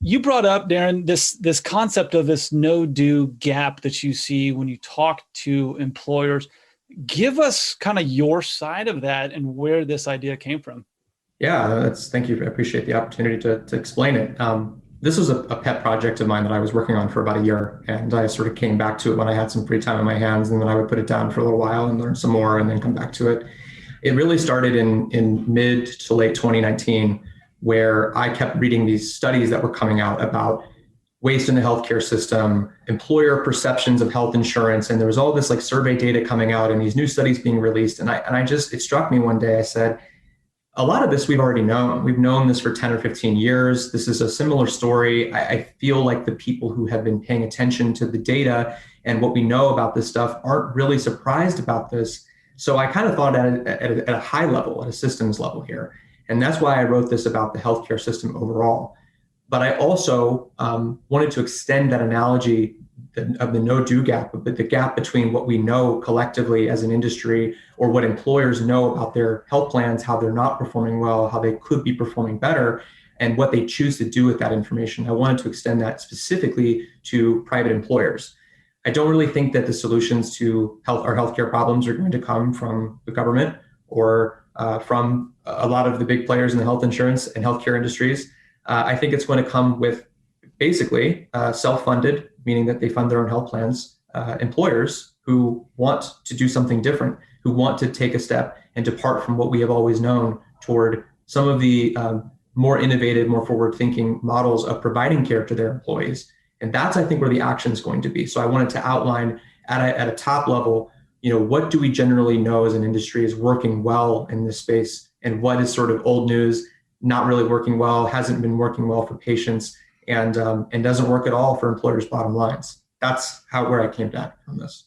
You brought up, Darren, this concept of this no-do gap that you see when you talk to employers. Give us kind of your side of that and where this idea came from. Yeah, thank you. I appreciate the opportunity to explain it. This was a pet project of mine that I was working on for about a year, and I sort of came back to it when I had some free time in my hands, and then I would put it down for a little while and learn some more, and then come back to it. It really started in mid to late 2019, where I kept reading these studies that were coming out about waste in the healthcare system, employer perceptions of health insurance, and there was all this like survey data coming out and these new studies being released. And I just, it struck me one day, I said, a lot of this we've already known. We've known this for 10 or 15 years. This is a similar story. I feel like the people who have been paying attention to the data and what we know about this stuff aren't really surprised about this. So I kind of thought at a high level, at a systems level here. And that's why I wrote this about the healthcare system overall. But I also wanted to extend that analogy of the no-do gap, but the gap between what we know collectively as an industry or what employers know about their health plans, how they're not performing well, how they could be performing better, and what they choose to do with that information. I wanted to extend that specifically to private employers. I don't really think that the solutions to our healthcare problems are going to come from the government or from a lot of the big players in the health insurance and healthcare industries. I think it's going to come with basically self-funded, meaning that they fund their own health plans, employers who want to do something different, who want to take a step and depart from what we have always known toward some of the more innovative, more forward-thinking models of providing care to their employees. And that's, I think, where the action is going to be. So I wanted to outline at a top level, what do we generally know as an industry is working well in this space, and what is sort of old news, not really working well, hasn't been working well for patients, and doesn't work at all for employers' bottom lines. That's where I came down on this.